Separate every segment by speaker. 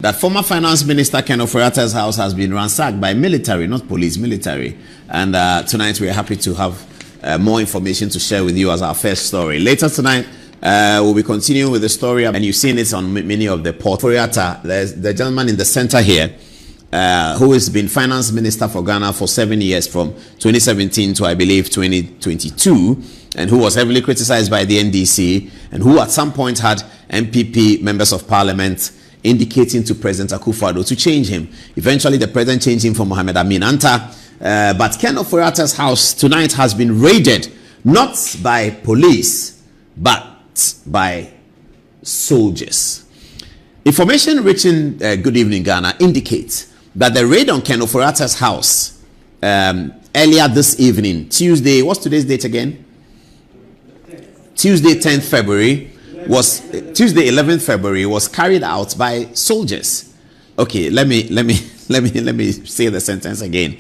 Speaker 1: that former Finance Minister Ken Ofori Atta's house has been ransacked by military, not police, military. And tonight we are happy to have more information to share with you as our first story. Later tonight, we'll be continuing with the story, and you've seen it on many of the ports. Ofori Atta, there's the gentleman in the center here, who has been Finance Minister for Ghana for 7 years, from 2017 to, I believe, 2022, and who was heavily criticized by the NDC, and who at some point had MPP members of Parliament indicating to President Akufo-Addo to change him. Eventually, the president changed him for Mohamed Amin Anta. But Ken Ofori Atta's house tonight has been raided, not by police, but by soldiers. Information reaching Good Evening Ghana indicates that the raid on Ken Ofori Atta's house earlier this evening, Tuesday, what's today's date again? Tuesday, 10th February, was Tuesday 11th February was carried out by soldiers. Okay, let me say the sentence again,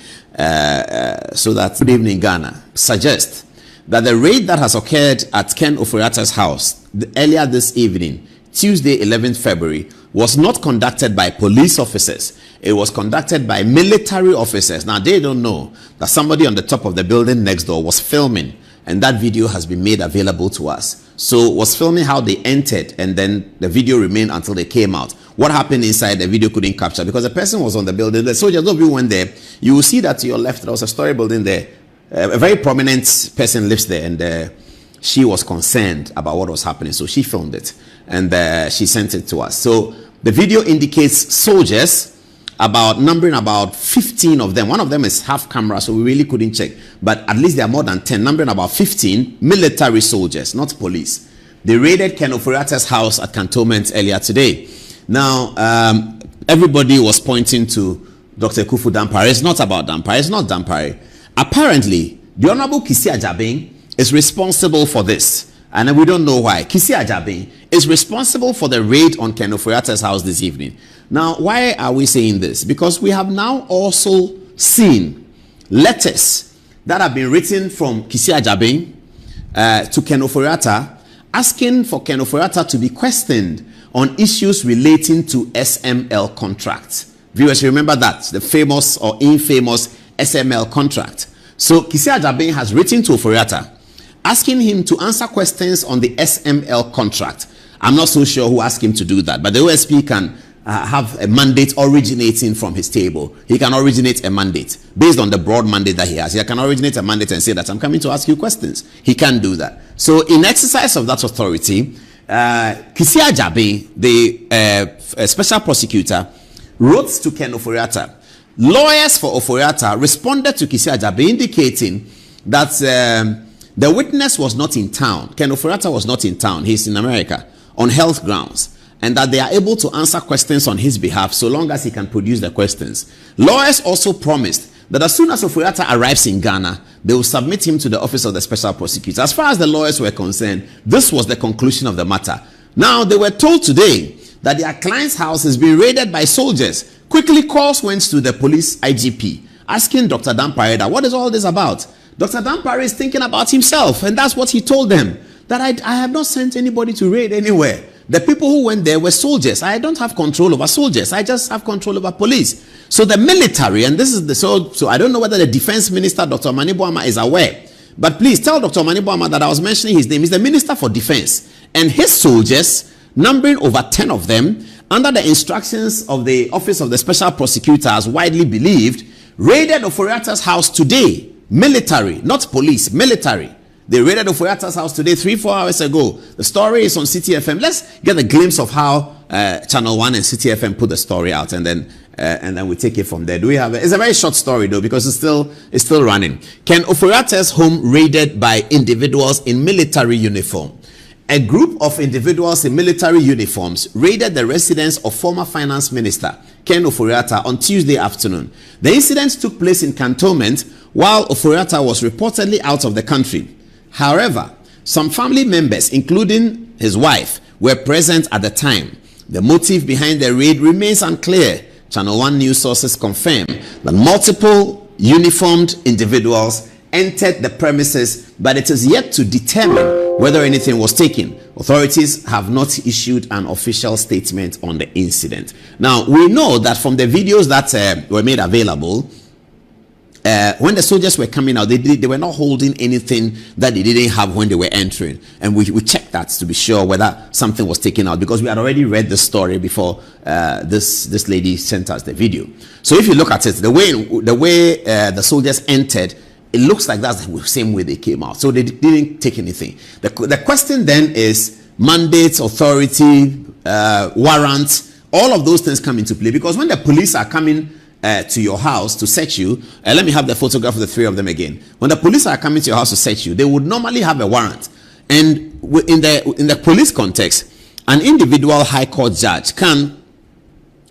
Speaker 1: so that Good Evening Ghana suggests that the raid that has occurred at Ken Ofori Atta's house earlier this evening, Tuesday 11th February, was not conducted by police officers. It was conducted by military officers. Now, they don't know that somebody on the top of the building next door was filming, and that video has been made available to us. So was filming how they entered, and then the video remained until they came out. What happened inside, the video couldn't capture because the person was on the building. The soldiers, those of you went there, you will see that to your left there was a story building there. A very prominent person lives there, and she was concerned about what was happening, so she filmed it and she sent it to us. So the video indicates soldiers, numbering about 15 of them. One of them is half camera, so we really couldn't check, but at least there are more than 10, numbering about 15 military soldiers, not police. They raided Ken Ofori Atta's house at Cantonment earlier today. Now, everybody was pointing to Dr. Kufu Dampare. It's not about Dampare. It's not Dampare. Apparently, the Honorable Kissi Agyabeng is responsible for this, and we don't know why. Kissi Agyabeng is responsible for the raid on Ken Ofori Atta's house this evening. Now, why are we saying this? Because we have now also seen letters that have been written from Kissi Agyabeng to Ken Ofori Atta, asking for Ken Ofori Atta to be questioned on issues relating to SML contracts. Viewers, remember that, the famous or infamous SML contract. So Kissi Agyabeng has written to Ofori Atta, asking him to answer questions on the SML contract. I'm not so sure who asked him to do that, but the OSP can have a mandate originating from his table. He can originate a mandate based on the broad mandate that he has. He can originate a mandate and say that I'm coming to ask you questions. He can do that. So in exercise of that authority, Kissi Agyabeng, the special prosecutor, wrote to Ken Ofori Atta. Lawyers for Ofori Atta responded to Kissi Agyabeng, indicating that the witness was not in town. Ken Ofori Atta was not in town. He's in America on health grounds, and that they are able to answer questions on his behalf so long as he can produce the questions. Lawyers also promised that as soon as Ofori Atta arrives in Ghana, they will submit him to the office of the special prosecutor. As far as the lawyers were concerned, this was the conclusion of the matter. Now, they were told today that their client's house is being raided by soldiers. Quickly, calls went to the police IGP, asking Dr. Dampare, what is all this about? Dr. Dampare is thinking about himself, and that's what he told them, that I have not sent anybody to raid anywhere. The people who went there were soldiers. I don't have control over soldiers. I just have control over police. So the military, and this is the so I don't know whether the defense minister, Dr. Mani Boama, is aware. But please tell Dr. Mani Boama that I was mentioning his name. He's the Minister for Defense. And his soldiers, numbering over 10 of them, under the instructions of the Office of the Special Prosecutor, as widely believed, raided Ofori Atta's house today. Military, not police, military. They raided Ofori Atta's house today, 3-4 hours ago. The story is on City FM. Let's get a glimpse of how Channel 1 and City FM put the story out, and then we take it from there. Do we have it's a very short story though, because it's still running. Ken Ofori Atta's home raided by individuals in military uniform. A group of individuals in military uniforms raided the residence of former Finance Minister Ken Ofori Atta on Tuesday afternoon. The incident took place in Cantonment while Ofori Atta was reportedly out of the country. However, some family members, including his wife, were present at the time. The motive behind the raid remains unclear. Channel 1 news sources confirm that multiple uniformed individuals entered the premises, but it is yet to determine whether anything was taken. Authorities have not issued an official statement on the incident. Now, we know that from the videos that were made available, when the soldiers were coming out, they were not holding anything that they didn't have when they were entering. And we checked that to be sure whether something was taken out, because we had already read the story before this lady sent us the video. So if you look at it, the way the soldiers entered, it looks like that's the same way they came out. So they didn't take anything. The question then is mandates, authority, warrants, all of those things come into play, because when the police are coming to your house to search you, let me have the photograph of the three of them again. When the police are coming to your house to search you, they would normally have a warrant. And in the police context, an individual high court judge can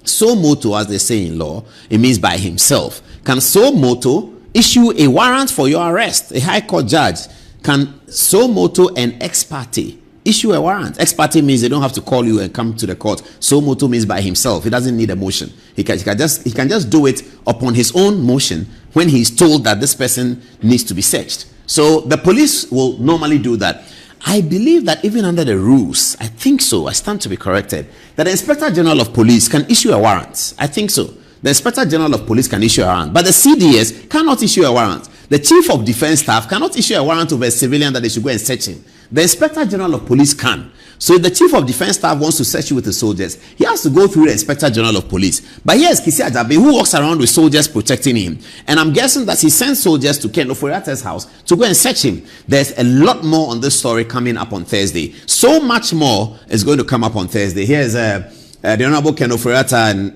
Speaker 1: so moto, as they say in law, it means by himself, can so moto issue a warrant for your arrest. A high court judge can so moto and ex parte issue a warrant. Ex parte means they don't have to call you and come to the court. So moto means by himself. He doesn't need a motion. He can just do it upon his own motion when he's told that this person needs to be searched. So the police will normally do that. I believe that even under the rules, I think so, I stand to be corrected, that the Inspector General of Police can issue a warrant. I think so. The Inspector General of Police can issue a warrant, but the CDS cannot issue a warrant. The Chief of Defense Staff cannot issue a warrant over a civilian that they should go and search him. The Inspector General of Police can. So if the Chief of Defense Staff wants to search you with the soldiers, he has to go through the Inspector General of Police. But here's Kissi Agyabeng, who walks around with soldiers protecting him. And I'm guessing that he sends soldiers to Ken Ofori Atta's house to go and search him. There's a lot more on this story coming up on Thursday. So much more is going to come up on Thursday. Here's the Honorable Ken Ofori Atta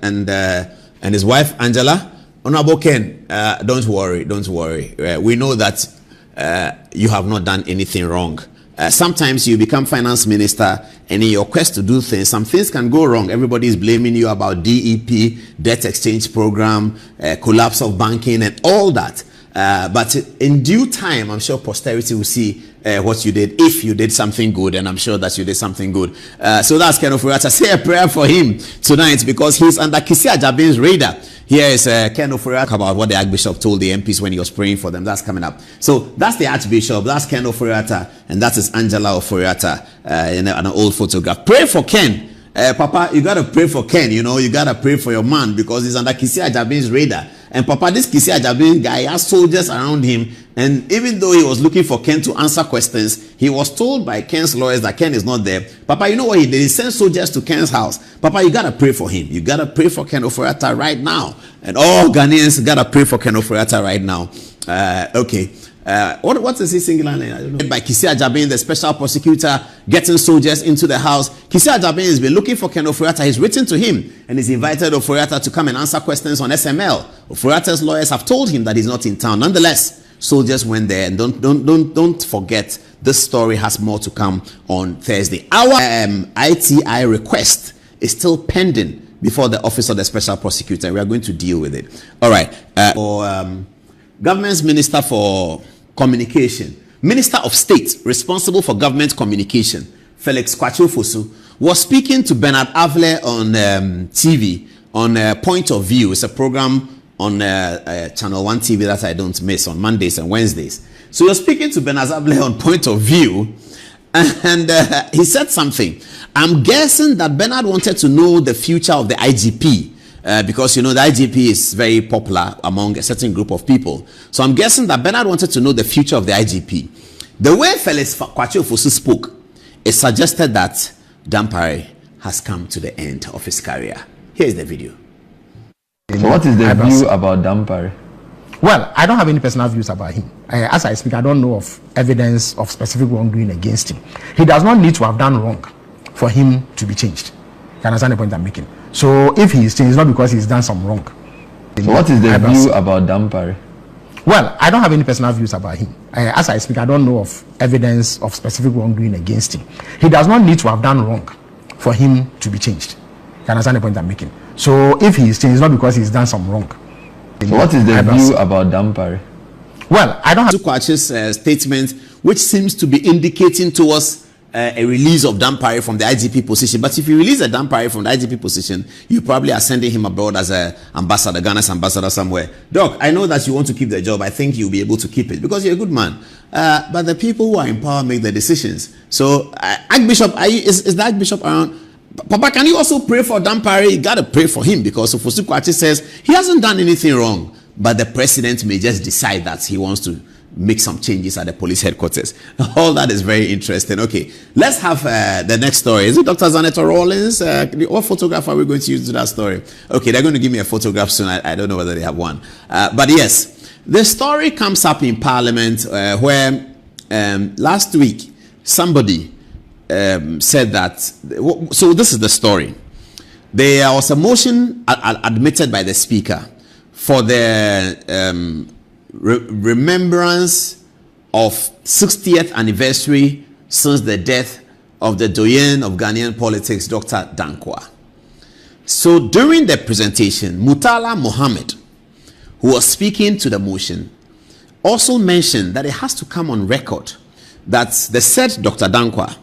Speaker 1: and his wife, Angela. Honorable Ken, don't worry. We know that you have not done anything wrong. Sometimes you become finance minister, and in your quest to do things, some things can go wrong. Everybody is blaming you about DEP, debt exchange program, collapse of banking, and all that. But in due time, I'm sure posterity will see what you did, if you did something good, and I'm sure that you did something good. So that's Ken Ofori Atta. Say a prayer for him tonight, because he's under Kissi Agyabeng's radar. Here is Ken Ofori Atta about what the Archbishop told the MPs when he was praying for them. That's coming up. So that's the Archbishop, that's Ken Ofori Atta, and that is Angela Ofori Atta in an old photograph. Pray for Ken. Papa, you got to pray for Ken, you got to pray for your man, because he's under Kissi Agyabeng's radar. And Papa, this Kissi Agyabeng guy has soldiers around him, and even though he was looking for Ken to answer questions, he was told by Ken's lawyers that Ken is not there. Papa, you know what he did? He sent soldiers to Ken's house. Papa, you got to pray for him. You got to pray for Ken Ofori Atta right now. And all Ghanaians got to pray for Ken Ofori Atta right now. Okay. What is he singular name? I don't know. By Kissi Agyabeng, the special prosecutor, getting soldiers into the house. Kissi Agyabeng has been looking for Ken Ofori Atta. He's written to him, and he's invited Ofori Atta to come and answer questions on SML. Ofori Atta's lawyers have told him that he's not in town. Nonetheless, soldiers went there, and don't forget, this story has more to come on Thursday. Our ITI request is still pending before the office of the special prosecutor. We are going to deal with it. All right. Government's Minister for Communication, Minister of State responsible for government communication, Felix Kwakye was speaking to Bernard Avle on TV on Point of View. It's a program on Channel 1 TV that I don't miss on Mondays and Wednesdays. So you're speaking to Bernard Avle on Point of View, and he said something. I'm guessing that Bernard wanted to know the future of the IGP. Because the IGP is very popular among a certain group of people. So I'm guessing that Bernard wanted to know the future of the IGP. The way Felix Kwakye spoke, it suggested that Dampare has come to the end of his career. Here's the video.
Speaker 2: So what is the view about Dampare?
Speaker 3: Well, I don't have any personal views about him. As I speak, I don't know of evidence of specific wrongdoing against him. He does not need to have done wrong for him to be changed. You understand the point I'm making? So if he is changed, it's not because he's done some wrong.
Speaker 2: So what is the view about Dampare?
Speaker 3: Well, I don't have any personal views about him. As I speak, I don't know of evidence of specific wrongdoing against him. He does not need to have done wrong for him to be changed. You understand the point I'm making? So if he is changed, it's not because he's done some wrong.
Speaker 2: So what is the view about Dampare?
Speaker 3: Well, I don't have
Speaker 1: Kwakye's statement, which seems to be indicating towards a release of Dampare from the IGP position. But if you release a Dampare from the IGP position, you probably are sending him abroad as an ambassador, Ghana's ambassador somewhere. Doc, I know that you want to keep the job. I think you'll be able to keep it because you're a good man. But the people who are in power make the decisions. So, Archbishop, is the Archbishop around? Papa, can you also pray for Dampare? You got to pray for him because Ofosu Kwakye says he hasn't done anything wrong. But the president may just decide that he wants to make some changes at the police headquarters. All that is very interesting. Okay, let's have the next story. Is it Dr. Zanetta Rawlings? What photograph are we going to use to that story? Okay, they're going to give me a photograph soon. I don't know whether they have one. But yes, the story comes up in Parliament where last week somebody said that. So this is the story. There was a motion admitted by the Speaker for the remembrance of 60th anniversary since the death of the doyen of Ghanaian politics, Dr. Dankwa. So during the presentation, Murtala Mohammed, who was speaking to the motion, also mentioned that it has to come on record that the said Dr. Dankwa,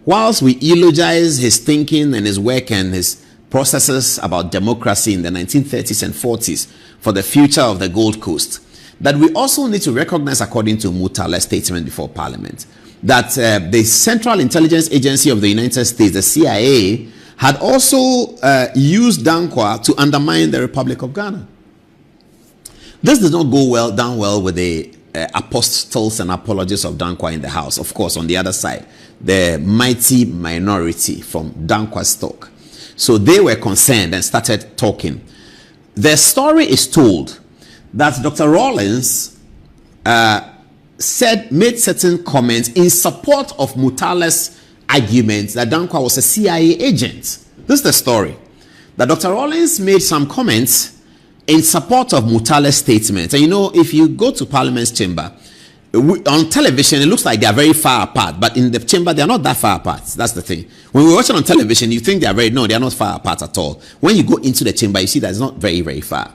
Speaker 1: whilst we eulogize his thinking and his work and his processes about democracy in the 1930s and 40s for the future of the Gold Coast, that we also need to recognize, according to Murtala's statement before Parliament, that the Central Intelligence Agency of the United States, the CIA, had also used Dankwa to undermine the Republic of Ghana. This does not go down well with the apostles and apologists of Dankwa in the House. Of course, on the other side, the mighty minority from Dankwa's stock. So they were concerned and started talking. The story is told that Dr. Rawlings made certain comments in support of Murtala's argument that Dankwa was a CIA agent. This is the story. That Dr. Rawlings made some comments in support of Murtala's statement. And you know, if you go to Parliament's chamber, on television, it looks like they are very far apart. But in the chamber, they are not that far apart. That's the thing. When we watch it on television, you think they are no, they are not far apart at all. When you go into the chamber, you see that it's not very, very far.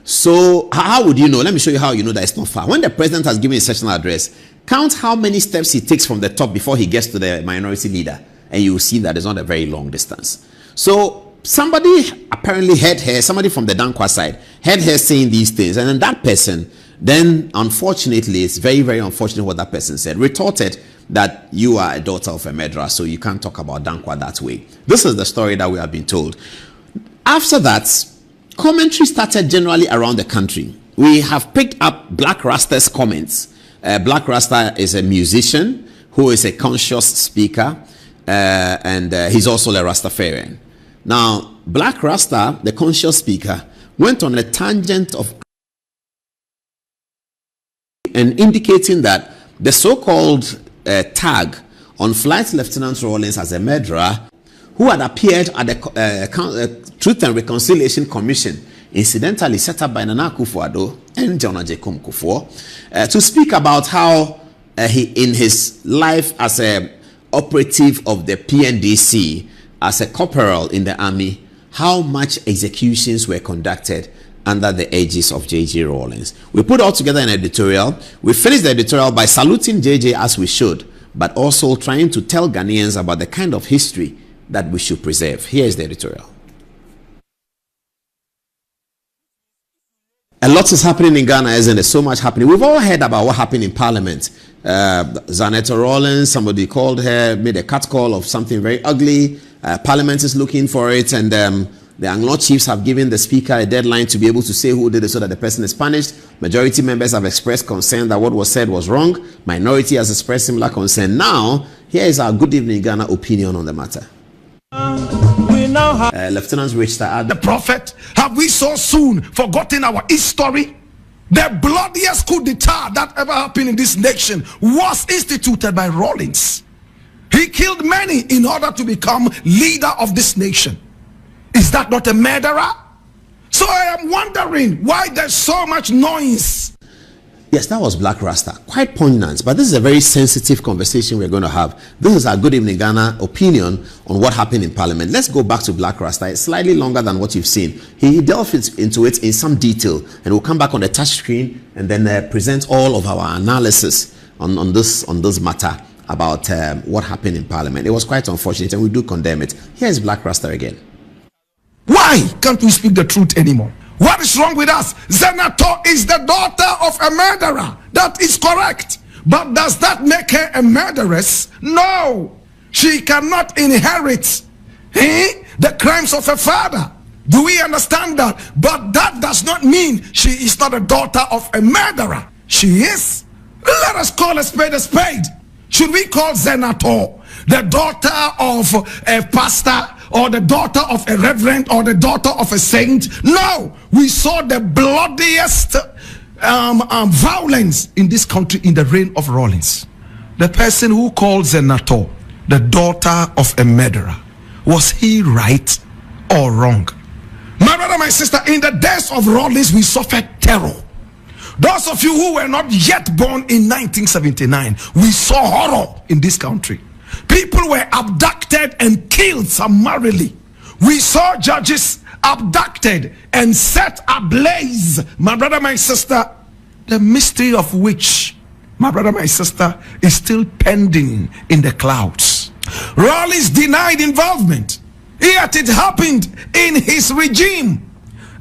Speaker 1: So how would you know? Let me show you how you know that it's not far. When the president has given a sessional address, count how many steps he takes from the top before he gets to the minority leader, and you will see that it's not a very long distance. So somebody apparently heard her, somebody from the Dankwa side, heard her saying these things, and then that person, then unfortunately, it's very, very unfortunate what that person said, retorted that you are a daughter of a murderer, so you can't talk about Dankwa that way. This is the story that we have been told. After that, commentary started generally around the country. We have picked up Black Rasta's comments. Black Rasta is a musician who is a conscious speaker, and he's also a Rastafarian. Now, Black Rasta, the conscious speaker, went on a tangent of and indicating that the so-called tag on Flight Lieutenant Rawlings as a murderer, who had appeared at the Truth and Reconciliation Commission, incidentally set up by Nana Akufo-Addo and John Agyabeng Kufuor, to speak about how he, in his life as an operative of the PNDC, as a corporal in the army, how much executions were conducted under the aegis of J.J. Rawlings. We put all together an editorial. We finished the editorial by saluting J.J. as we should, but also trying to tell Ghanaians about the kind of history that we should preserve. Here is the editorial. A lot is happening in Ghana, isn't there? So much happening. We've all heard about what happened in Parliament. Zanetta Rawlings, somebody called her, made a catcall of something very ugly. Parliament is looking for it, and the Anglo chiefs have given the speaker a deadline to be able to say who did it so that the person is punished. Majority members have expressed concern that what was said was wrong. Minority has expressed similar concern. Now, here is our Good Evening Ghana opinion on the matter. Lieutenant Richard,
Speaker 4: the prophet, have we so soon forgotten our history? The bloodiest coup d'etat that ever happened in this nation was instituted by Rawlings. He killed many in order to become leader of this nation. Is that not a murderer? So I am wondering why there's so much noise.
Speaker 1: Yes, that was Black Rasta. Quite poignant, but this is a very sensitive conversation we're going to have. This is our Good Evening Ghana opinion on what happened in Parliament. Let's go back to Black Rasta. It's slightly longer than what you've seen. He delves into it in some detail, and we'll come back on the touch screen and then present all of our analysis on this matter about what happened in Parliament. It was quite unfortunate, and we do condemn it. Here's Black Rasta again.
Speaker 4: Why can't we speak the truth anymore? What is wrong with us? Zenator is the daughter of a murderer. That is correct. But does that make her a murderess? No. She cannot inherit the crimes of her father. Do we understand that? But that does not mean she is not a daughter of a murderer. She is. Let us call a spade a spade. Should we call Zenator the daughter of a pastor, or the daughter of a reverend, or the daughter of a saint? No. We saw the bloodiest violence in this country in the reign of Rawlings. The person who called Zenator the daughter of a murderer, was he right or wrong? My brother, my sister, in the days of Rawlings, we suffered terror. Those of you who were not yet born in 1979, we saw horror in this country. People were abducted and killed summarily. We saw judges abducted and set ablaze. My brother, my sister, the mystery of which, my brother, my sister, is still pending in the clouds. Rawlings denied involvement, yet it happened in his regime.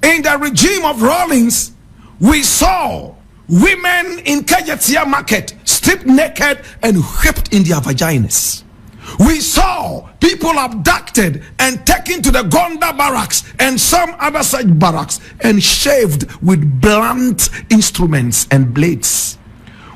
Speaker 4: In the regime of Rawlings, we saw women in Kajetia market stripped naked and whipped in their vaginas. We saw people abducted and taken to the Gonda barracks and some other such barracks and shaved with blunt instruments and blades.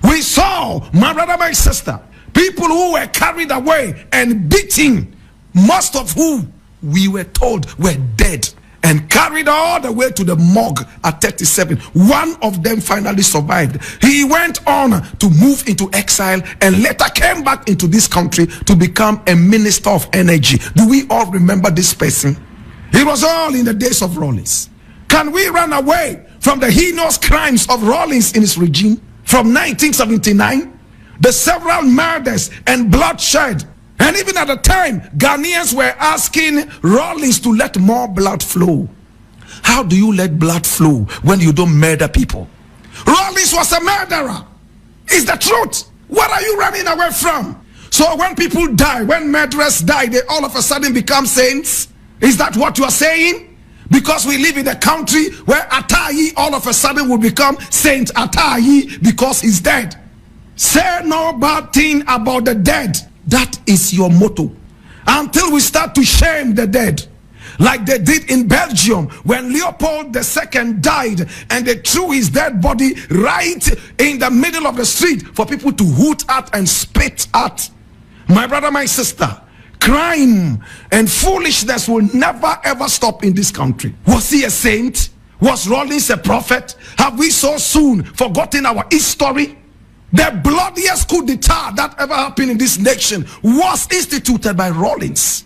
Speaker 4: We saw, my brother, my sister, people who were carried away and beaten, most of whom we were told were dead, and carried all the way to the morgue at 37. One of them finally survived. He went on to move into exile and later came back into this country to become a minister of energy. Do we all remember this person? It was all in the days of Rawlings. Can we run away from the heinous crimes of Rawlings in his regime from 1979? The several murders and bloodshed. And even at the time, Ghanaians were asking Rawlings to let more blood flow. How do you let blood flow when you don't murder people? Rawlings was a murderer. It's the truth. What are you running away from? So when people die, when murderers die, they all of a sudden become saints? Is that what you are saying? Because we live in a country where Atayi all of a sudden will become Saint Atayi because he's dead. Say no bad thing about the dead. That is your motto. Until we start to shame the dead, like they did in Belgium when Leopold II died and they threw his dead body right in the middle of the street for people to hoot at and spit at. My brother, my sister, crime and foolishness will never ever stop in this country. Was he a saint? Was Rawlings a prophet? Have we so soon forgotten our history? The bloodiest coup d'etat that ever happened in this nation was instituted by Rawlings.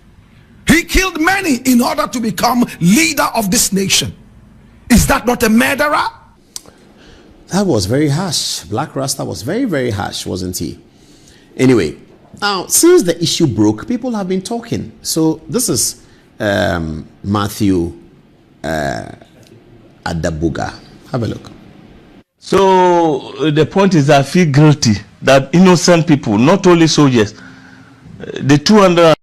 Speaker 4: He killed many in order to become leader of this nation. Is that not a murderer?
Speaker 1: That was very harsh. Black Rasta was very, very harsh, wasn't he? Anyway, now, since the issue broke, people have been talking. So this is Matthew Adabuga. Have a look.
Speaker 5: So the point is, I feel guilty that innocent people, not only soldiers, the 200